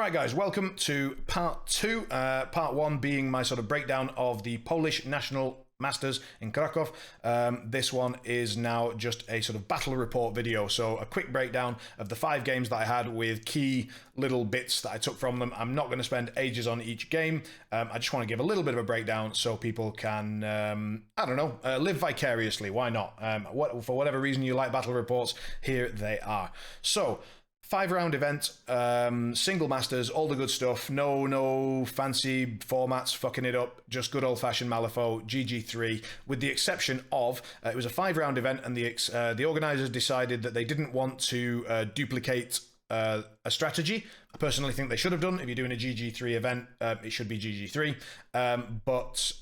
right, guys, welcome to part two. Part one being my sort of breakdown of the Polish National Masters in Krakow. This one is now just a sort of battle report video, so a quick breakdown of the 5 games that I had with key little bits that I took from them. I'm not going to spend ages on each game. I just want to give a little bit of a breakdown so people can, I don't know, live vicariously. Why not? For whatever reason you like battle reports, here they are. So, 5-round event, single masters, all the good stuff. No fancy formats fucking it up. Just good old-fashioned Malifaux GG3, with the exception of it was a 5-round event, and the organisers decided that they didn't want to duplicate a strategy. I personally think they should have done. If you're doing a GG3 event, it should be GG3. But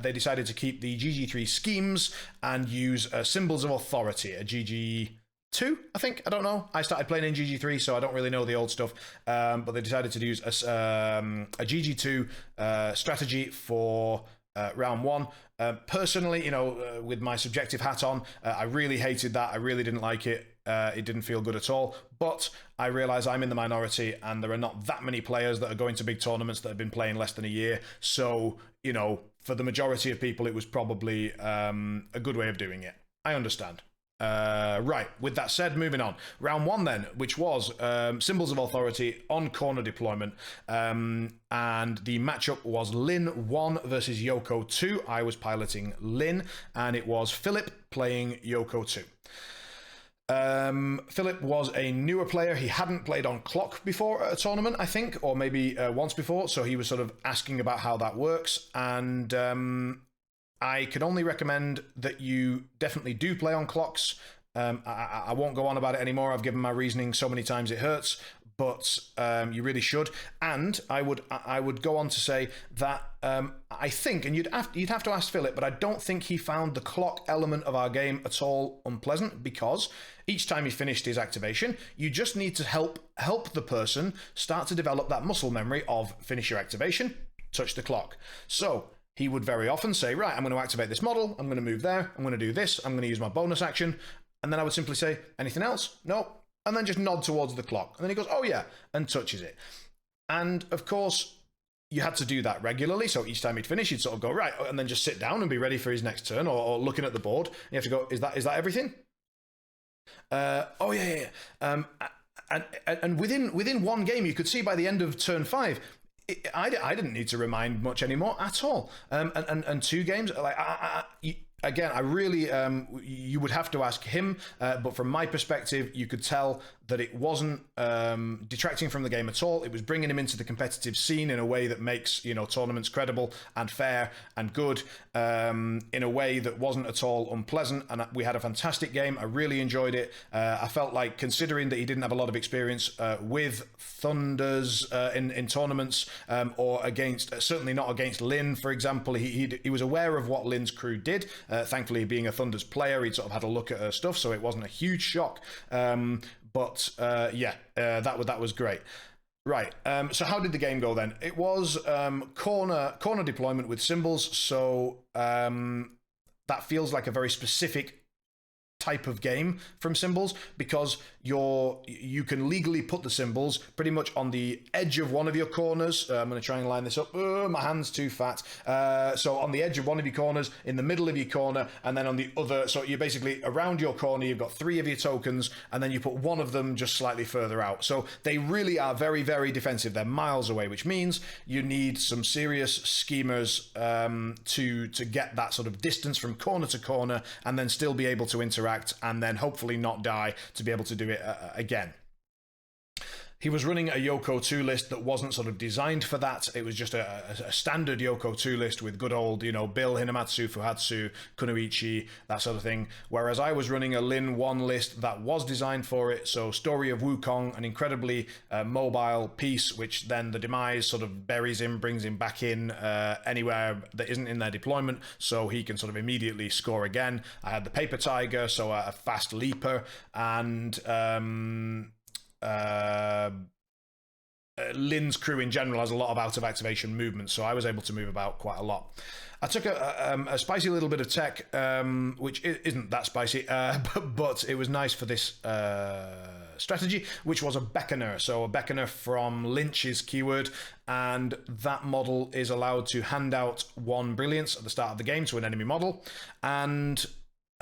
they decided to keep the GG3 schemes and use symbols of authority, a GG2, I think. I don't know. I started playing in GG3, so I don't really know the old stuff. But they decided to use a GG2 strategy for round one. Personally, with my subjective hat on, I really hated that. I really didn't like it. It didn't feel good at all. But I realise I'm in the minority, and there are not that many players that are going to big tournaments that have been playing less than a year. So, for the majority of people, it was probably a good way of doing it. I understand. Right, with that said, moving on. Round one then, which was Symbols of Authority on corner deployment. And the matchup was Lin 1 versus Yoko 2. I was piloting Lin, and it was Philip playing Yoko 2. Philip was a newer player. He hadn't played on clock before at a tournament, I think, or maybe once before, so he was sort of asking about how that works, and I can only recommend that you definitely do play on clocks. I won't go on about it anymore. I've given my reasoning so many times it hurts, but you really should. And I would go on to say that I think, and you'd have to ask Philip, but I don't think he found the clock element of our game at all unpleasant, because each time he finished his activation, you just need to help the person start to develop that muscle memory of finish your activation, touch the clock. So he would very often say, right, I'm going to activate this model, I'm going to move there, I'm going to do this, I'm going to use my bonus action, and then I would simply say, anything else? No. And then just nod towards the clock. And then he goes, oh yeah, and touches it. And of course, you had to do that regularly, so each time he'd finish, he'd sort of go, right, and then just sit down and be ready for his next turn, or looking at the board. And you have to go, is that everything? Oh yeah. And within one game, you could see by the end of turn 5, I didn't need to remind much anymore at all. And 2 games, like again, I really you would have to ask him. But from my perspective, you could tell that it wasn't detracting from the game at all. It was bringing him into the competitive scene in a way that makes tournaments credible and fair and good, in a way that wasn't at all unpleasant. And we had a fantastic game. I really enjoyed it. I felt like, considering that he didn't have a lot of experience with Thunders in tournaments, or against, certainly not against Lin, for example, he was aware of what Lin's crew did. Thankfully, being a Thunders player, he'd sort of had a look at her stuff, so it wasn't a huge shock. But that was great. Right, so how did the game go then? It was corner deployment with symbols, so that feels like a very specific type of game from symbols, because you can legally put the symbols pretty much on the edge of one of your corners. I'm going to try and line this up. My hand's too fat. So on the edge of one of your corners, in the middle of your corner, and then on the other. So you're basically around your corner, you've got 3 of your tokens, and then you put one of them just slightly further out. So they really are very, very defensive. They're miles away, which means you need some serious schemers to get that sort of distance from corner to corner, and then still be able to interact, and then hopefully not die to be able to do it again. He was running a Yoko 2 list that wasn't sort of designed for that. It was just a standard Yoko 2 list with good old, Bill, Hinamatsu, Fuhatsu, Kunoichi, that sort of thing. Whereas I was running a Lin 1 list that was designed for it. So Story of Wukong, an incredibly mobile piece, which then the Demise sort of buries him, brings him back in anywhere that isn't in their deployment, so he can sort of immediately score again. I had the Paper Tiger, so a fast leaper, and Lin's crew in general has a lot of out of activation movement, so I was able to move about quite a lot. I took a spicy little bit of tech, which isn't that spicy, but it was nice for this strategy, which was a Beckoner. So a Beckoner from Lynch's keyword, and that model is allowed to hand out 1 brilliance at the start of the game to an enemy model, and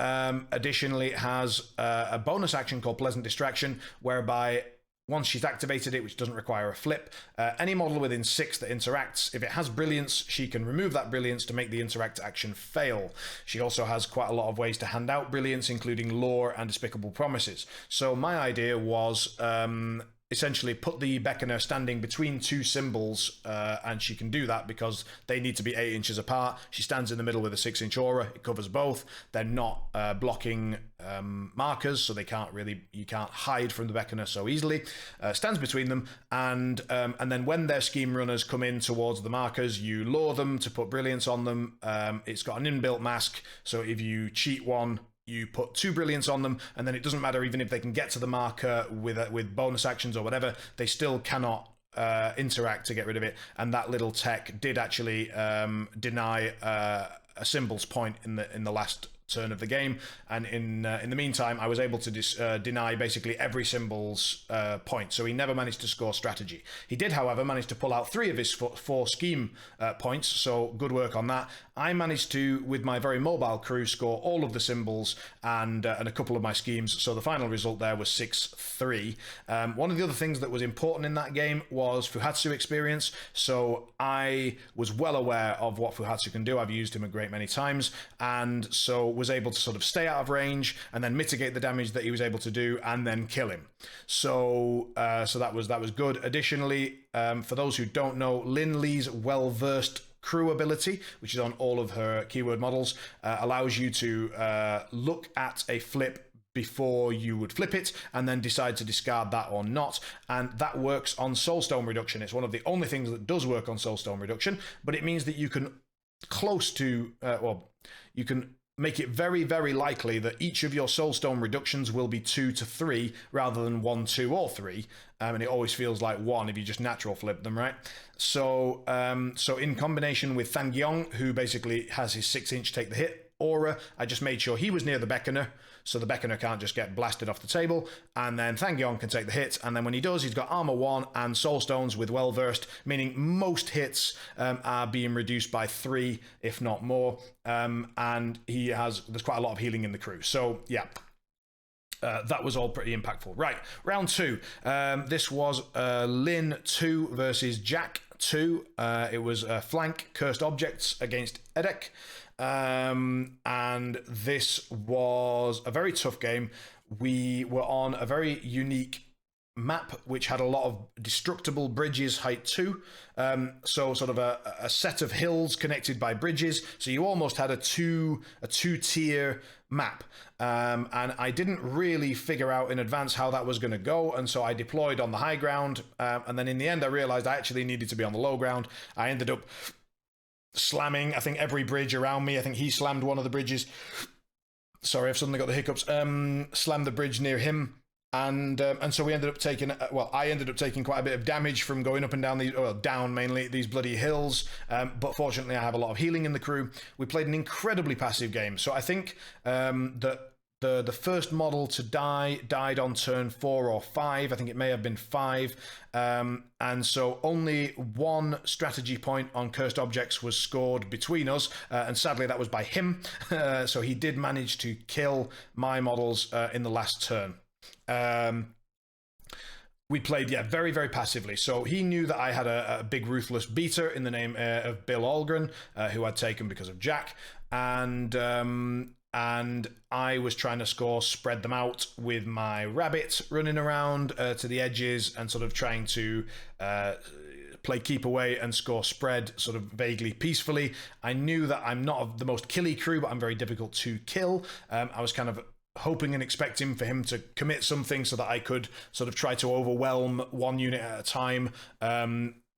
additionally it has a bonus action called Pleasant Distraction, whereby once she's activated it, which doesn't require a flip, any model within 6 that interacts, if it has brilliance, she can remove that brilliance to make the interact action fail. She also has quite a lot of ways to hand out brilliance, including lore and despicable promises. So my idea was essentially put the Beckoner standing between 2 symbols, and she can do that because they need to be 8 inches apart. She stands in the middle with a 6-inch aura. It covers both. They're not blocking markers, so you can't hide from the Beckoner so easily. Stands between them, and then when their scheme runners come in towards the markers, you lure them to put brilliance on them. It's got an inbuilt mask, so if you cheat one, you put 2 brilliance on them, and then it doesn't matter even if they can get to the marker with bonus actions or whatever, they still cannot interact to get rid of it. And that little tech did actually deny a symbol's point in the last turn of the game, and in the meantime I was able to deny basically every symbol's point, so he never managed to score strategy. He did, however, manage to pull out 3 of his 4 scheme points, so good work on that. I managed to, with my very mobile crew, score all of the symbols and a couple of my schemes, so the final result there was 6-3. One of the other things that was important in that game was Fuhatsu experience, so I was well aware of what Fuhatsu can do. I've used him a great many times, and so was able to sort of stay out of range and then mitigate the damage that he was able to do and then kill him. So that was good. Additionally, for those who don't know, Lin Lee's well-versed crew ability, which is on all of her keyword models, allows you to look at a flip before you would flip it and then decide to discard that or not, and that works on Soulstone Reduction. It's one of the only things that does work on Soulstone Reduction, but it means that you can you can make it very, very likely that each of your Soulstone reductions will be 2 to 3 rather than 1, 2, or 3. And it always feels like 1 if you just natural flip them, right? So in combination with Thang Gyong, who basically has his 6-inch take the hit aura, I just made sure he was near the Beckoner, so the Beckoner can't just get blasted off the table, and then Thang Gyong can take the hit, and then when he does, he's got armor 1 and Soulstones with well versed, meaning most hits are being reduced by 3, if not more, and there's quite a lot of healing in the crew. So yeah, that was all pretty impactful. Right, round 2. This was Lin 2 versus Jack 2. It was flank cursed objects against Edek. And this was a very tough game. We were on a very unique map which had a lot of destructible bridges, height 2, so sort of a set of hills connected by bridges, so you almost had a two-tier map, and I didn't really figure out in advance how that was going to go, and so I deployed on the high ground, and then in the end I realized I actually needed to be on the low ground. I ended up slamming, I think, every bridge around me. I think he slammed one of the bridges. Sorry, I've suddenly got the hiccups. Slammed the bridge near him, and so we ended up taking, I ended up taking quite a bit of damage from going up and down down mainly these bloody hills. But fortunately, I have a lot of healing in the crew. We played an incredibly passive game, so I think that the first model to died on turn 4 or 5. I think it may have been 5. And so only 1 strategy point on cursed objects was scored between us, and sadly that was by him. So he did manage to kill my models in the last turn. We played, very, very passively. So he knew that I had a big ruthless beater in the name of Bill Algren, who I'd taken because of Jack, and I was trying to spread them out with my rabbit running around to the edges and sort of trying to play keep away and score spread sort of vaguely peacefully. I knew that I'm not the most killy crew, but I'm very difficult to kill. I was kind of hoping and expecting for him to commit something so that I could sort of try to overwhelm 1 unit at a time.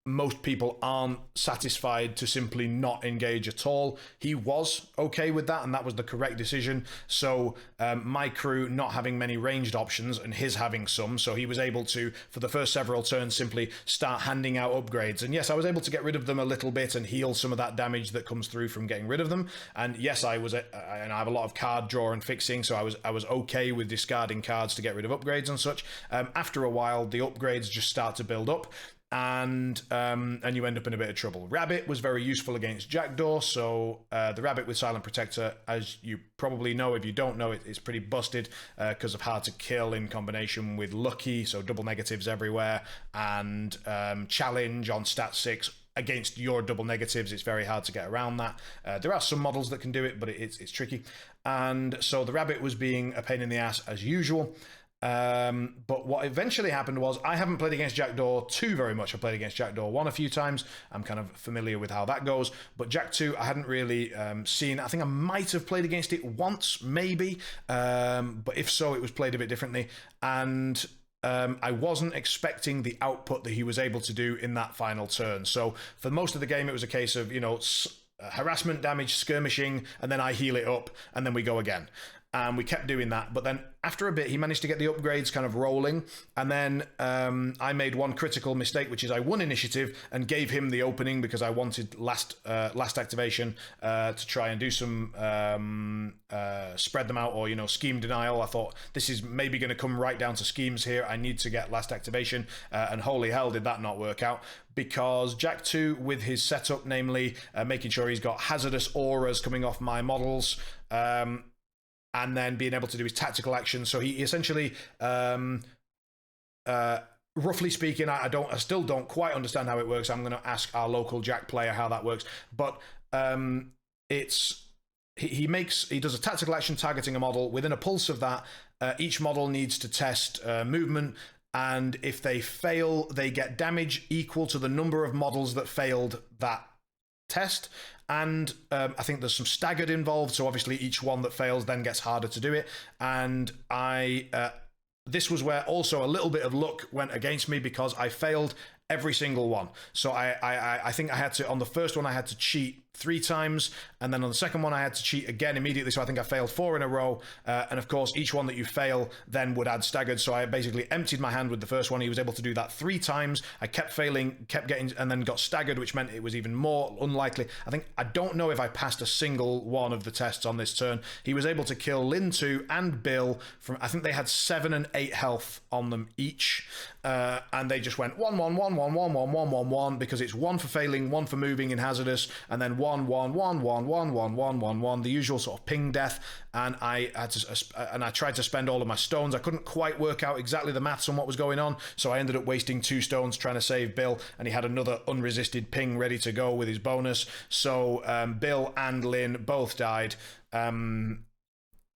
most people aren't satisfied to simply not engage at all. He was okay with that, and that was the correct decision. So my crew not having many ranged options and his having some, so he was able to, for the first several turns, simply start handing out upgrades. And yes, I was able to get rid of them a little bit and heal some of that damage that comes through from getting rid of them. And yes, and I have a lot of card draw and fixing, so I was okay with discarding cards to get rid of upgrades and such. After a while, the upgrades just start to build up, and you end up in a bit of trouble. Rabbit was very useful against Jackdaw, so the Rabbit with Silent Protector, as you probably know, if you don't know, it's pretty busted because of hard to kill in combination with Lucky, so double negatives everywhere, and Challenge on stat 6 against your double negatives. It's very hard to get around that. There are some models that can do it, but it's tricky. And so the Rabbit was being a pain in the ass as usual. But what eventually happened was, I haven't played against Jackdaw 2 very much. I played against Jackdaw 1 a few times. I'm kind of familiar with how that goes. But Jack 2, I hadn't really seen. I think I might have played against it once, maybe. But if so, it was played a bit differently. And I wasn't expecting the output that he was able to do in that final turn. So for most of the game, it was a case of, harassment damage, skirmishing, and then I heal it up, and then we go again. And we kept doing that. But then after a bit, he managed to get the upgrades kind of rolling. And then I made one critical mistake, which is I won initiative and gave him the opening because I wanted last activation to try and do some spread them out, or, scheme denial. I thought this is maybe going to come right down to schemes here. I need to get last activation. And holy hell, did that not work out. Because Jack 2, with his setup, namely making sure he's got hazardous auras coming off my models, and then being able to do his tactical action. So he essentially, roughly speaking, I still don't quite understand how it works. I'm going to ask our local Jack player how that works. But he does a tactical action targeting a model. Within a pulse of that, each model needs to test movement. And if they fail, they get damage equal to the number of models that failed that test. And I think there's some staggered involved, so obviously each one that fails then gets harder to do it. And this was where also a little bit of luck went against me, because I failed every single one. So I think I had to, on the first one I had to cheat 3 times, and then on the second one I had to cheat again immediately, so I think I failed 4 in a row, and of course each one that you fail then would add staggered, so I basically emptied my hand with the first one. He was able to do that 3 times. I kept failing, kept getting, and then got staggered, which meant it was even more unlikely. I don't know if I passed a single one of the tests on this turn. He was able to kill Lin 2 and Bill from, I think they had 7 and 8 health on them each, and they just went 1 1 1 1 1 1 1 1 1, because it's 1 for failing, 1 for moving in hazardous, and then 1 1 1 1 1 1 1 1 1, the usual sort of ping death. And I tried to spend all of my stones. I couldn't quite work out exactly the maths on what was going on, so I ended up wasting 2 stones trying to save Bill, and he had another unresisted ping ready to go with his bonus. So Bill and Lin both died.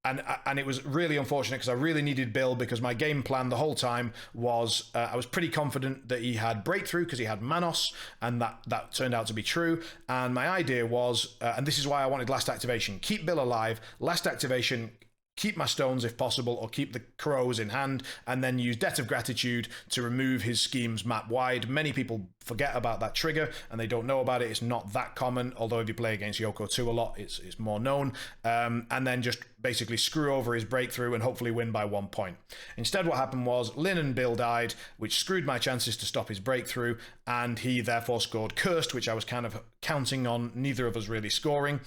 And it was really unfortunate, because I really needed Bill, because my game plan the whole time was I was pretty confident that he had breakthrough because he had Manos, and that turned out to be true. And my idea was, and this is why I wanted last activation, keep Bill alive, last activation, keep my stones if possible, or keep the crows in hand, and then use Debt of Gratitude to remove his schemes map wide. Many people forget about that trigger and they don't know about it. It's not that common, although if you play against Yoko 2 a lot, it's more known. And then just basically screw over his breakthrough and hopefully win by 1 point. Instead, what happened was Lin and Bill died, which screwed my chances to stop his breakthrough, and he therefore scored Cursed, which I was kind of counting on neither of us really scoring.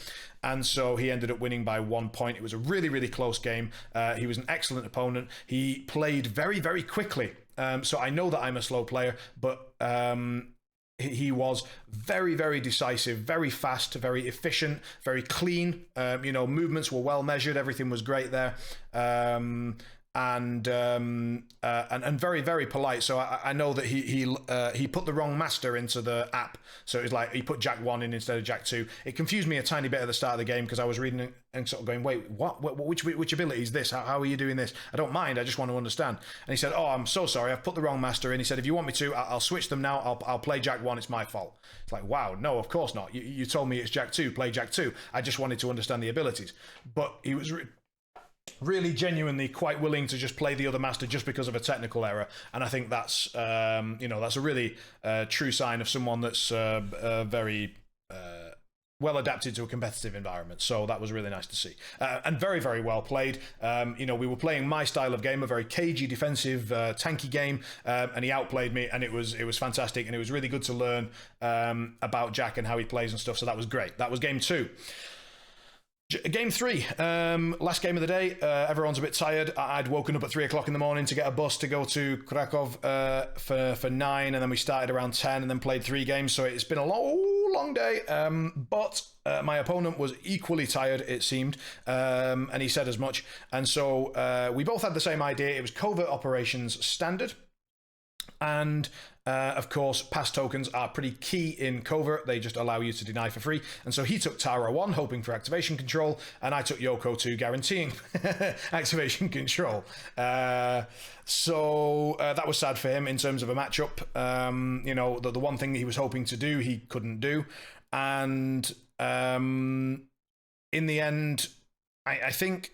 And so he ended up winning by 1 point. It was a really, really close game. He was an excellent opponent. He played very, very quickly. So I know that I'm a slow player, but he was very, very decisive, very fast, very efficient, very clean. Movements were well measured. Everything was great there. And very, very polite. So I know that he put the wrong master into the app. So it was like he put Jack 1 in instead of Jack 2. It confused me a tiny bit at the start of the game, because I was reading and sort of going, wait, what which ability is this? How are you doing this? I don't mind, I just want to understand. And he said, oh, I'm so sorry, I've put the wrong master in. He said, if you want me to, I'll switch them now. I'll play Jack 1, it's my fault. It's like, wow, no, of course not. You told me it's Jack 2, play Jack 2. I just wanted to understand the abilities. But he was really genuinely quite willing to just play the other master just because of a technical error, and I think that's that's a really true sign of someone that's very well adapted to a competitive environment. So that was really nice to see, and very, very well played. We were playing my style of game, a very cagey, defensive, tanky game, and he outplayed me, and it was fantastic, and it was really good to learn about Jack and how he plays and stuff. So that was great. That was game 2. Game 3, last game of the day. Everyone's a bit tired. I'd woken up at 3 o'clock in the morning to get a bus to go to Krakow for 9, and then we started around 10 and then played 3 games. So it's been a long day, but my opponent was equally tired, it seemed, and he said as much. And so we both had the same idea. It was covert operations standard. And of course, pass tokens are pretty key in covert. They just allow you to deny for free. And so he took Tara 1, hoping for activation control, and I took Yoko 2, guaranteeing activation control. So that was sad for him in terms of a matchup. The one thing that he was hoping to do, he couldn't do. And in the end, I think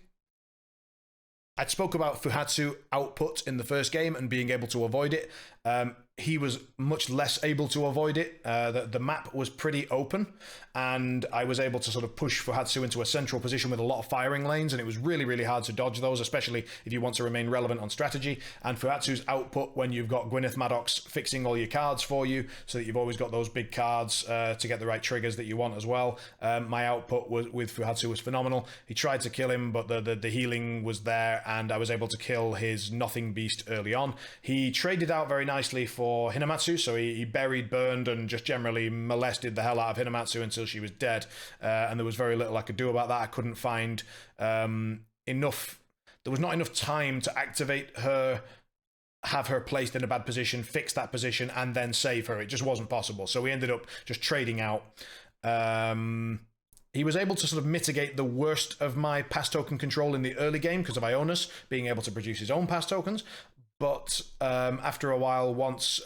I spoke about Fuhatsu output in the first game and being able to avoid it. He was much less able to avoid it. The map was pretty open, and I was able to sort of push Fuhatsu into a central position with a lot of firing lanes, and it was really, really hard to dodge those, especially if you want to remain relevant on strategy. And Fuhatsu's output, when you've got Gwyneth Maddox fixing all your cards for you, so that you've always got those big cards to get the right triggers that you want as well. My output with Fuhatsu was phenomenal. He tried to kill him, but the healing was there, and I was able to kill his Nothing Beast early on. He traded out very nicely for Hinamatsu, so he buried, burned, and just generally molested the hell out of Hinamatsu until she was dead, and there was very little I could do about that. I couldn't find enough, there was not enough time to activate her, have her placed in a bad position, fix that position, and then save her. It just wasn't possible, so we ended up just trading out. He was able to sort of mitigate the worst of my pass token control in the early game because of Ionis being able to produce his own pass tokens. But after a while, once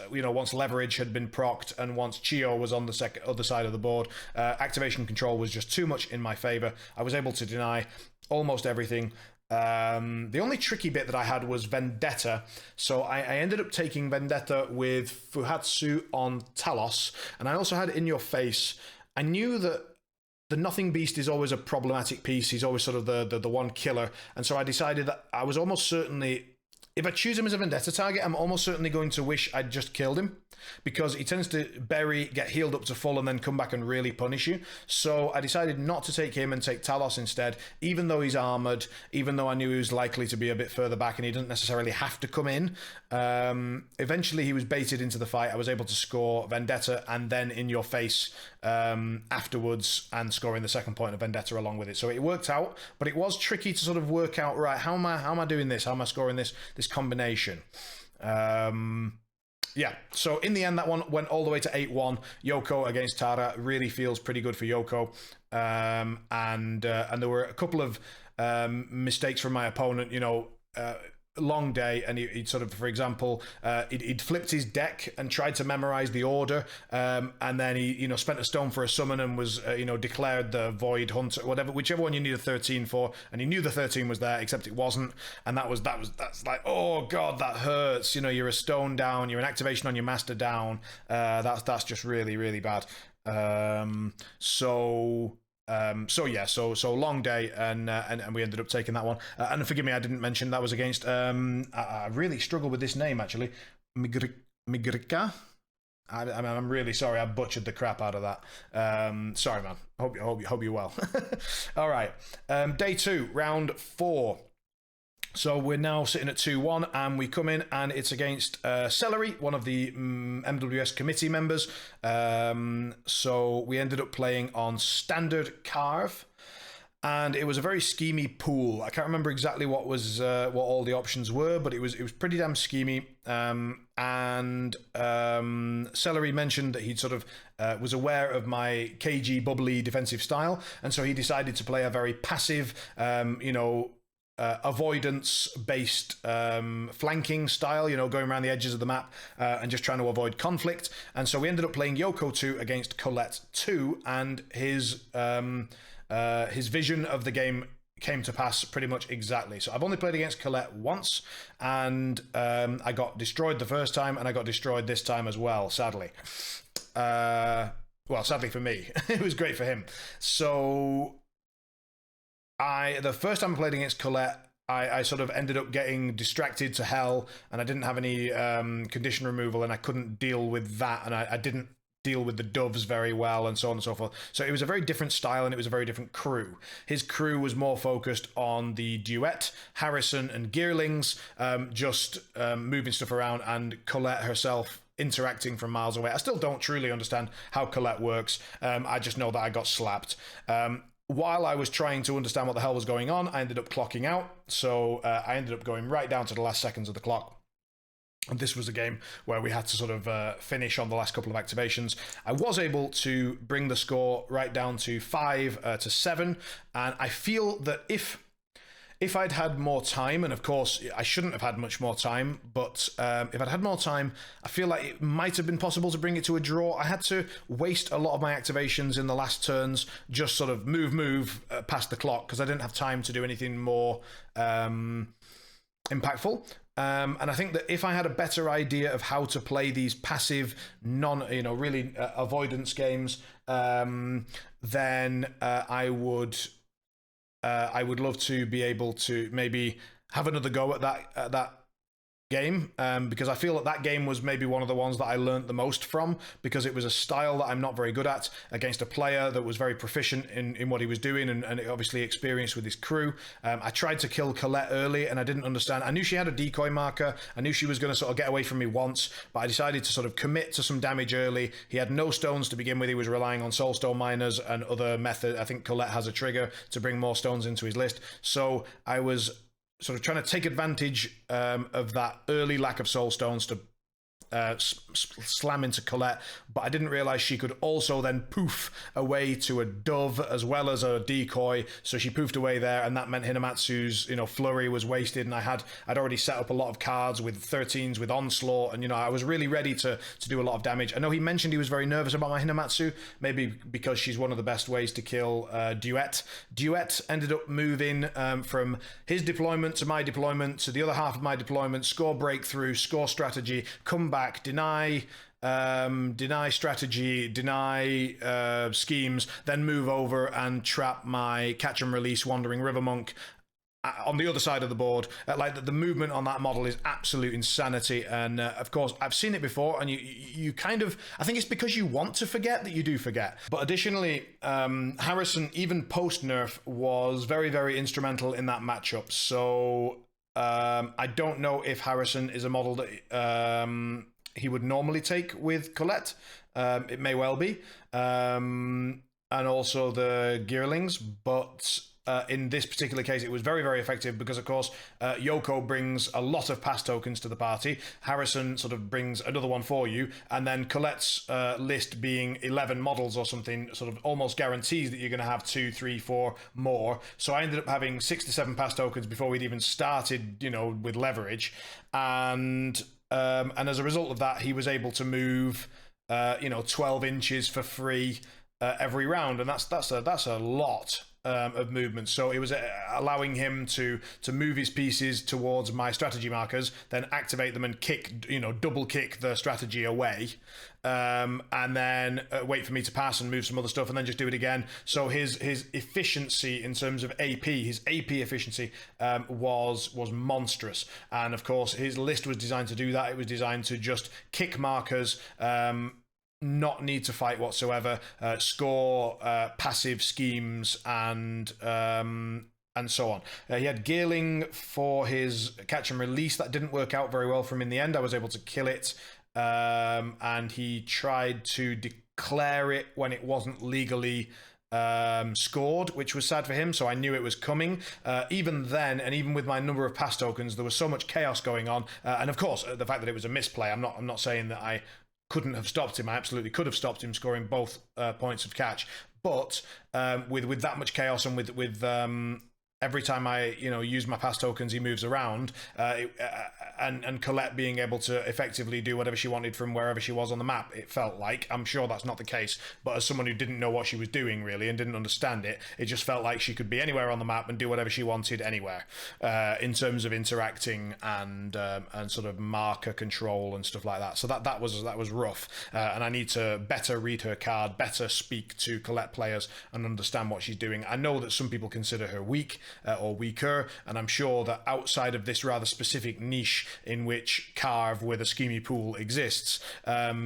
leverage had been procced and once Chio was on the other side of the board, activation control was just too much in my favor. I was able to deny almost everything. The only tricky bit that I had was Vendetta. So I ended up taking Vendetta with Fuhatsu on Talos, and I also had In Your Face. I knew that the Nothing Beast is always a problematic piece. He's always sort of the one killer. And so I decided that I was almost certainly, if I choose him as a Vendetta target, I'm almost certainly going to wish I'd just killed him, because he tends to bury, get healed up to full, and then come back and really punish you. So I decided not to take him and take Talos instead, even though he's armored, even though I knew he was likely to be a bit further back and he didn't necessarily have to come in. Eventually he was baited into the fight. I was able to score Vendetta and then In Your Face afterwards, and scoring the second point of Vendetta along with it. So it worked out, but it was tricky to sort of work out, right, how am I doing this? How am I scoring this combination? Yeah, so in the end, that one went all the way to 8-1. Yoko against Tara really feels pretty good for Yoko. And there were a couple of mistakes from my opponent, long day, and he'd sort of, for example, he'd flipped his deck and tried to memorize the order, and then he spent a stone for a summon and was declared the Void Hunter, whichever one you need a 13 for, and he knew the 13 was there, except it wasn't, and that's like, oh god, that hurts. You're a stone down, you're an activation on your master down. That's just really, really bad. So long day, and we ended up taking that one. And forgive me, I didn't mention that was against. I really struggle with this name actually, Migrika. I'm really sorry, I butchered the crap out of that. Sorry, man. Hope you're well. All right. Day 2, round 4. So we're now sitting at 2-1, and we come in, and it's against Celery, one of the MWS committee members. So we ended up playing on Standard Carve, and it was a very schemy pool. I can't remember exactly what all the options were, but it was pretty damn schemy. And Celery mentioned that he'd sort of was aware of my cagey, bubbly defensive style, and so he decided to play a very passive, avoidance-based flanking style, going around the edges of the map and just trying to avoid conflict. And so we ended up playing Yoko 2 against Colette 2, and his vision of the game came to pass pretty much exactly. So I've only played against Colette once, and I got destroyed the first time, and I got destroyed this time as well, sadly. Well, sadly for me. It was great for him. So the first time I played against Colette, I sort of ended up getting distracted to hell, and I didn't have any condition removal, and I couldn't deal with that, and I didn't deal with the doves very well, and so on and so forth. So it was a very different style, and it was a very different crew. His crew was more focused on the duet, Harrison and Gearlings, just moving stuff around, and Colette herself interacting from miles away. I still don't truly understand how Colette works. I just know that I got slapped. While I was trying to understand what the hell was going on, I ended up clocking out. So I ended up going right down to the last seconds of the clock. And this was a game where we had to sort of finish on the last couple of activations. I was able to bring the score right down to 5-7. And I feel that if I'd had more time, and of course I shouldn't have had much more time, but if I'd had more time, I feel like it might have been possible to bring it to a draw. I had to waste a lot of my activations in the last turns, just sort of move past the clock, because I didn't have time to do anything more impactful. And I think that if I had a better idea of how to play these passive, really avoidance games, then I would love to be able to maybe have another go at that game, because I feel that game was maybe one of the ones that I learned the most from, because it was a style that I'm not very good at, against a player that was very proficient in what he was doing, and obviously experienced with his crew. I tried to kill Colette early, and I didn't understand. I knew she had a decoy marker. I knew she was going to sort of get away from me once, but I decided to sort of commit to some damage early. He had no stones to begin with. He was relying on soulstone miners and other methods. I think Colette has a trigger to bring more stones into his list. So I was sort of trying to take advantage of that early lack of soul stones to slam into Colette, but I didn't realize she could also then poof away to a dove as well as a decoy. So she poofed away there, and that meant Hinamatsu's flurry was wasted, and I'd already set up a lot of cards with 13s with onslaught, and I was really ready to do a lot of damage. I know he mentioned he was very nervous about my Hinamatsu, maybe because she's one of the best ways to kill Duet. Duet ended up moving from his deployment to my deployment to the other half of my deployment, score breakthrough, score strategy, come back, deny strategy, deny schemes, then move over and trap my catch and release Wandering River Monk on the other side of the board. Like the movement on that model is absolute insanity, and of course I've seen it before, and you kind of, I think it's because you want to forget that you do forget. But additionally, Harrison, even post nerf, was very, very instrumental in that matchup. So I don't know if Harrison is a model that he would normally take with Colette. It may well be. And also the Gearlings, but in this particular case, it was very, very effective because, of course, Yoko brings a lot of pass tokens to the party. Harrison sort of brings another one for you, and then Colette's list being 11 models or something sort of almost guarantees that you're going to have 2, 3, 4 more. So I ended up having 6 to 7 pass tokens before we'd even started, with leverage, and as a result of that, he was able to move 12 inches for free every round, and that's a lot of movement. So it was allowing him to move his pieces towards my strategy markers, then activate them and kick, double kick the strategy away, and then wait for me to pass and move some other stuff, and then just do it again. So his efficiency in terms of AP, his AP efficiency was monstrous, and of course his list was designed to do that. It was designed to just kick markers, not need to fight whatsoever, score passive schemes, and so on. He had Gearling for his catch and release. That didn't work out very well for him in the end. I was able to kill it, and he tried to declare it when it wasn't legally scored, which was sad for him, so I knew it was coming. Even then, and even with my number of pass tokens, there was so much chaos going on, and of course the fact that it was a misplay, I'm not saying that I couldn't have stopped him. I absolutely could have stopped him scoring both points of catch, but with that much chaos and with every time I, use my pass tokens, he moves around, and Colette being able to effectively do whatever she wanted from wherever she was on the map, it felt like. I'm sure that's not the case, but as someone who didn't know what she was doing really and didn't understand it, it just felt like she could be anywhere on the map and do whatever she wanted anywhere, in terms of interacting and sort of marker control and stuff like that. So that was rough, and I need to better read her card, better speak to Colette players and understand what she's doing. I know that some people consider her weak, or weaker, and I'm sure that outside of this rather specific niche in which Carve with a Schemy pool exists,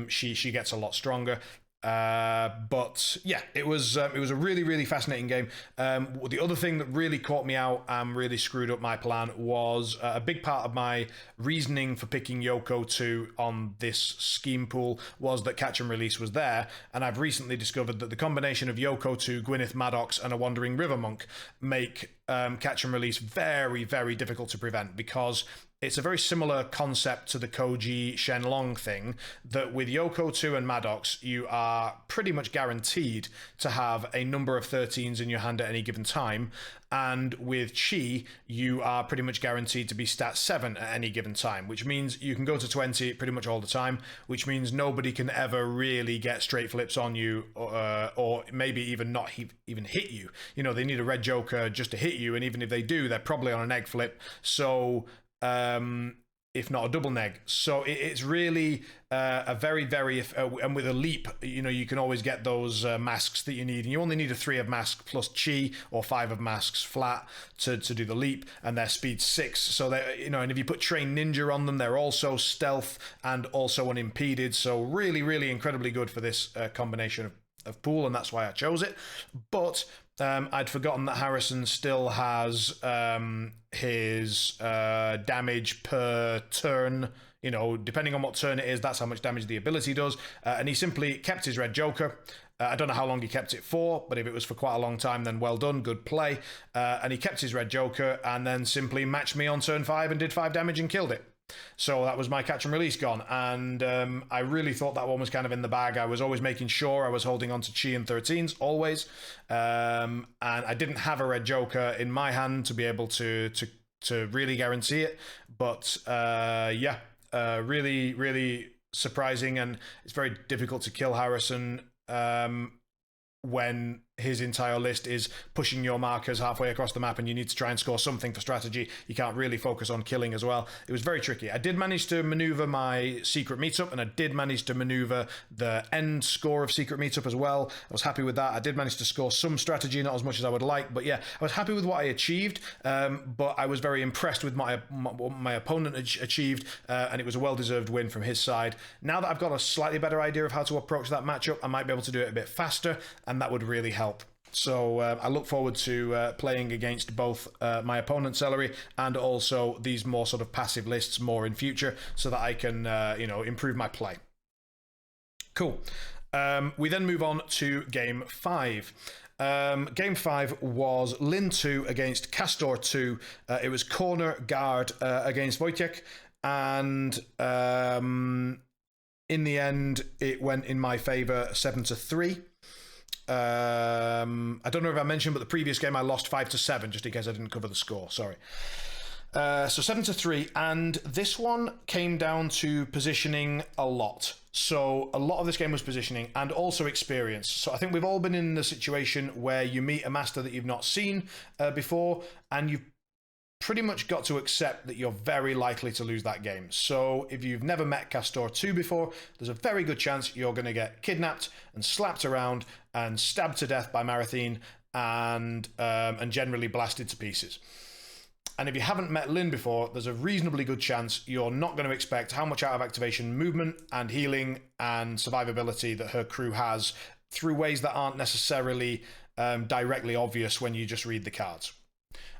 she gets a lot stronger. But yeah, it was a really, really fascinating game. The other thing that really caught me out and really screwed up my plan was a big part of my reasoning for picking Yoko 2 on this scheme pool was that Catch and Release was there, and I've recently discovered that the combination of Yoko 2, Gwyneth Maddox, and a Wandering River Monk make Catch and Release very, very difficult to prevent, because it's a very similar concept to the Koji Shenlong thing, that with Yoko 2 and Maddox, you are pretty much guaranteed to have a number of 13s in your hand at any given time. And with Chi, you are pretty much guaranteed to be stat 7 at any given time, which means you can go to 20 pretty much all the time, which means nobody can ever really get straight flips on you, or maybe even not even hit you. They need a red joker just to hit you, and even if they do, they're probably on an egg flip. So if not a double neg. So it's really a very, very, and with a leap, you can always get those masks that you need. And you only need a 3 of mask plus Chi, or 5 of masks flat to do the leap, and they're speed 6. So they, and if you put Train Ninja on them, they're also stealth and also unimpeded. So really, really incredibly good for this combination of pool, and that's why I chose it. But I'd forgotten that Harrison still has his damage per turn. Depending on what turn it is, that's how much damage the ability does. And he simply kept his red joker. I don't know how long he kept it for, but if it was for quite a long time, then well done, good play. And he kept his red joker and then simply matched me on turn 5 and did 5 damage and killed it. So that was my Catch and Release gone, and I really thought that one was kind of in the bag. I was always making sure I was holding on to Chi and 13s, always, and I didn't have a red joker in my hand to be able to really guarantee it, but really, really surprising, and it's very difficult to kill Harrison when his entire list is pushing your markers halfway across the map and you need to try and score something for strategy. You can't really focus on killing as well. It was very tricky. I did manage to maneuver my secret meetup, and I did manage to maneuver the end score of secret meetup as well. I was happy with that. I did manage to score some strategy, not as much as I would like, but yeah, I was happy with what I achieved, but I was very impressed with what my opponent achieved, and it was a well-deserved win from his side. Now that I've got a slightly better idea of how to approach that matchup, I might be able to do it a bit faster, and that would really help. So I look forward to playing against both my opponent's Celery and also these more sort of passive lists more in future, so that I can improve my play. Cool. We then move on to game 5. Game 5 was Lin 2 against Castor 2. It was corner guard against Wojciech, and in the end it went in my favor 7-3. I don't know if I mentioned, but the previous game I lost 5-7, just in case I didn't cover the score. Sorry. So 7-3, and this one came down to positioning a lot. So a lot of this game was positioning and also experience. So I think we've all been in the situation where you meet a master that you've not seen before, and you've pretty much got to accept that you're very likely to lose that game. So if you've never met Castor 2 before, there's a very good chance you're going to get kidnapped and slapped around and stabbed to death by Marathine and generally blasted to pieces. And if you haven't met Lin before, there's a reasonably good chance you're not going to expect how much out of activation movement and healing and survivability that her crew has through ways that aren't necessarily directly obvious when you just read the cards.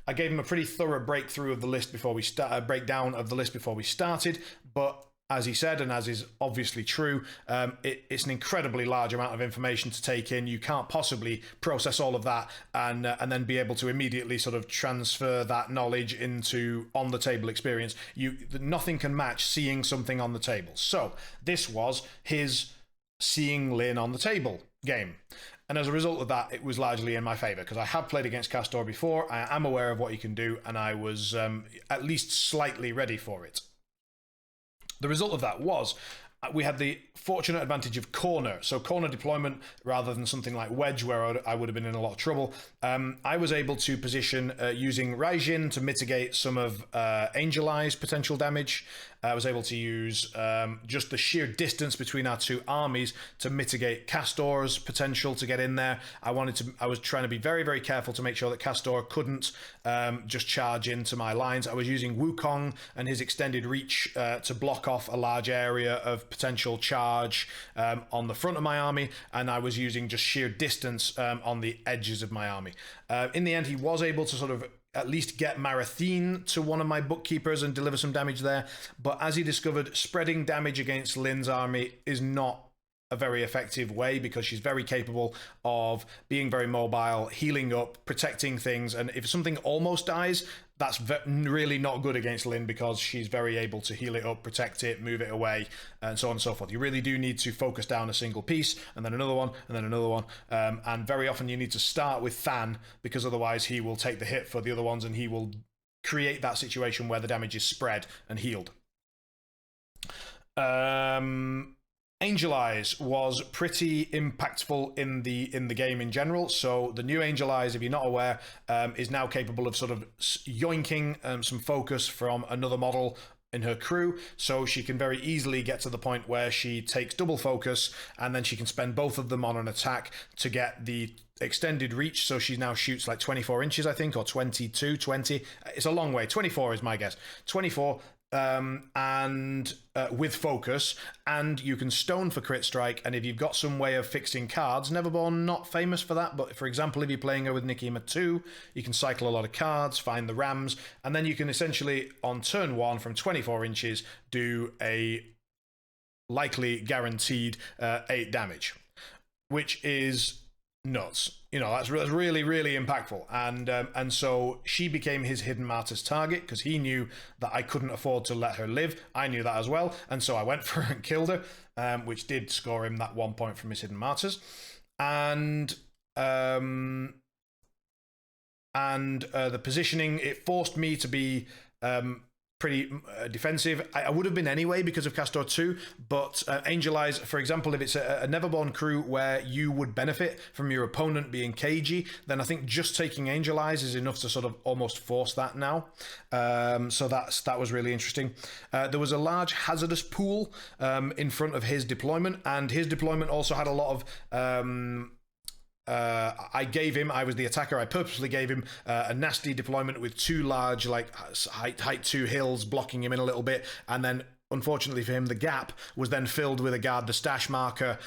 I gave him a pretty thorough breakthrough of the list before we breakdown of the list before we started, but as he said, and as is obviously true, it's an incredibly large amount of information to take in. You can't possibly process all of that and then be able to immediately sort of transfer that knowledge into on-the-table experience. Nothing can match seeing something on the table. So this was his seeing Lin on the table game. And as a result of that, it was largely in my favor because I have played against Castor before. I am aware of what he can do, and I was at least slightly ready for it. The result of that was we had the fortunate advantage of corner. So corner deployment rather than something like wedge where I would have been in a lot of trouble. I was able to position using Raijin to mitigate some of Angel Eye's potential damage. I was able to use just the sheer distance between our two armies to mitigate Castor's potential to get in there. I was trying to be very, very careful to make sure that Castor couldn't just charge into my lines. I was using Wukong and his extended reach to block off a large area of potential charge on the front of my army, and I was using just sheer distance on the edges of my army. In the end, he was able to sort of at least get Marathine to one of my bookkeepers and deliver some damage there. But as he discovered, spreading damage against Lynn's army is not a very effective way because she's very capable of being very mobile, healing up, protecting things. And if something almost dies, that's really not good against Lynn because she's very able to heal it up, protect it, move it away, and so on and so forth. You really do need to focus down a single piece, and then another one, and then another one. And very often you need to start with Than because otherwise he will take the hit for the other ones and he will create that situation where the damage is spread and healed. Angel Eyes was pretty impactful in the game in general. So the new Angel Eyes, if you're not aware, is now capable of sort of yoinking some focus from another model in her crew, so she can very easily get to the point where she takes double focus and then she can spend both of them on an attack to get the extended reach. So she now shoots like 24 inches, I think, or 22, 20. It's a long way. 24 is my guess. 24. And with focus, and you can stone for crit strike, and if you've got some way of fixing cards, Neverborn not famous for that, but for example, if you're playing her with Nikima 2, you can cycle a lot of cards, find the rams, and then you can essentially, on turn 1, from 24 inches, do a likely guaranteed 8 damage, which is nuts. You know, that's really, really impactful. And so she became his Hidden Martyr's target because he knew that I couldn't afford to let her live. I knew that as well. And so I went for her and killed her, which did score him that 1 point from his Hidden Martyrs. And the positioning, it forced me to be pretty defensive. I would have been anyway because of Castor 2, but Angel Eyes, for example, if it's a Neverborn crew where you would benefit from your opponent being cagey, then I think just taking Angel Eyes is enough to sort of almost force that now. So that was really interesting. There was a large hazardous pool in front of his deployment, and his deployment also had a lot of I was the attacker, I purposely gave him a nasty deployment with 2 large, like, height 2 hills blocking him in a little bit, and then unfortunately for him, the gap was then filled with a guard the stash marker,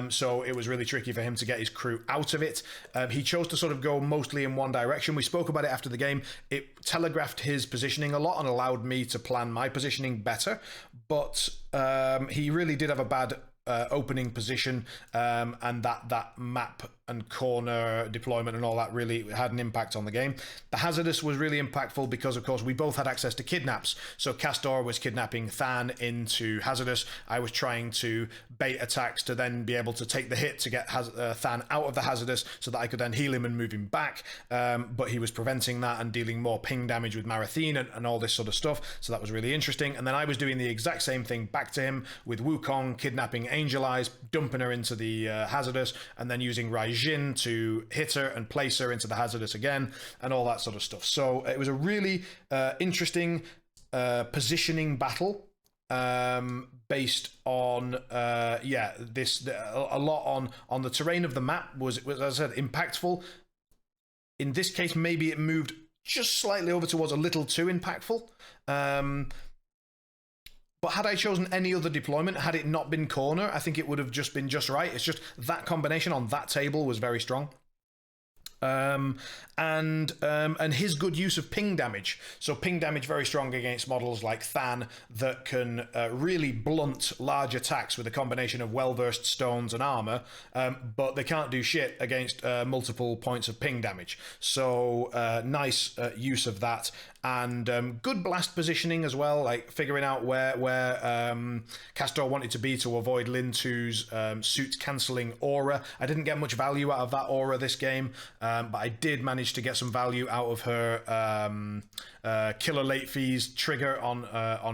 so it was really tricky for him to get his crew out of it. He chose to sort of go mostly in one direction. We spoke about it after the game. It telegraphed his positioning a lot and allowed me to plan my positioning better, but he really did have a bad opening position, and that map and corner deployment and all that really had an impact on the game. The hazardous was really impactful because, of course, we both had access to kidnaps. So Castor was kidnapping Than into hazardous. I was trying to bait attacks to then be able to take the hit to get Than out of the hazardous so that I could then heal him and move him back. But he was preventing that and dealing more ping damage with Marathine and all this sort of stuff. So that was really interesting. And then I was doing the exact same thing back to him with Wukong kidnapping Angel Eyes, dumping her into the hazardous, and then using Raijin to hit her and place her into the hazardous again, and all that sort of stuff. So it was a really interesting positioning battle based on a lot on the terrain of the map was, as I said, impactful. In this case, maybe it moved just slightly over towards a little too impactful. But had I chosen any other deployment, had it not been corner, I think it would have just been just right. It's just that combination on that table was very strong. And his good use of ping damage. So ping damage very strong against models like Than that can really blunt large attacks with a combination of well-versed stones and armor, but they can't do shit against multiple points of ping damage. So nice use of that. and good blast positioning as well, like figuring out where Castor wanted to be to avoid Lintu's suit cancelling aura. I didn't get much value out of that aura this game, but I did manage to get some value out of her killer late fees trigger on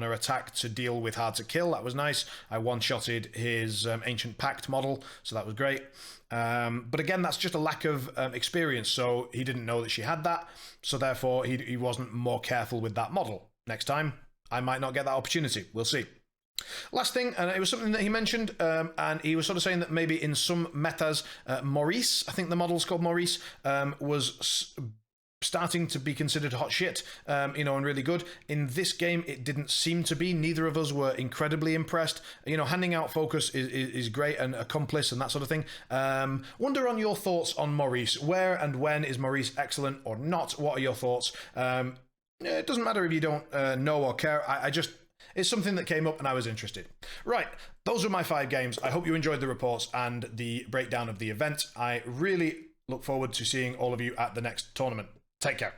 her attack to deal with hard to kill. That was nice. I one-shotted his Ancient Pact model, so that was great. But again, that's just a lack of experience, so he didn't know that she had that, so therefore he wasn't more careful with that model. Next time, I might not get that opportunity. We'll see. Last thing, and it was something that he mentioned, and he was sort of saying that maybe in some metas, Maurice, I think the model's called Maurice, was starting to be considered hot shit, and really good. In this game, it didn't seem to be. Neither of us were incredibly impressed. Handing out focus is great, and accomplice and that sort of thing. Wonder on your thoughts on Maurice. Where and when is Maurice excellent or not? What are your thoughts? It doesn't matter if you don't know or care. It's something that came up and I was interested. Right, those were my 5 games. I hope you enjoyed the reports and the breakdown of the event. I really look forward to seeing all of you at the next tournament. Take care.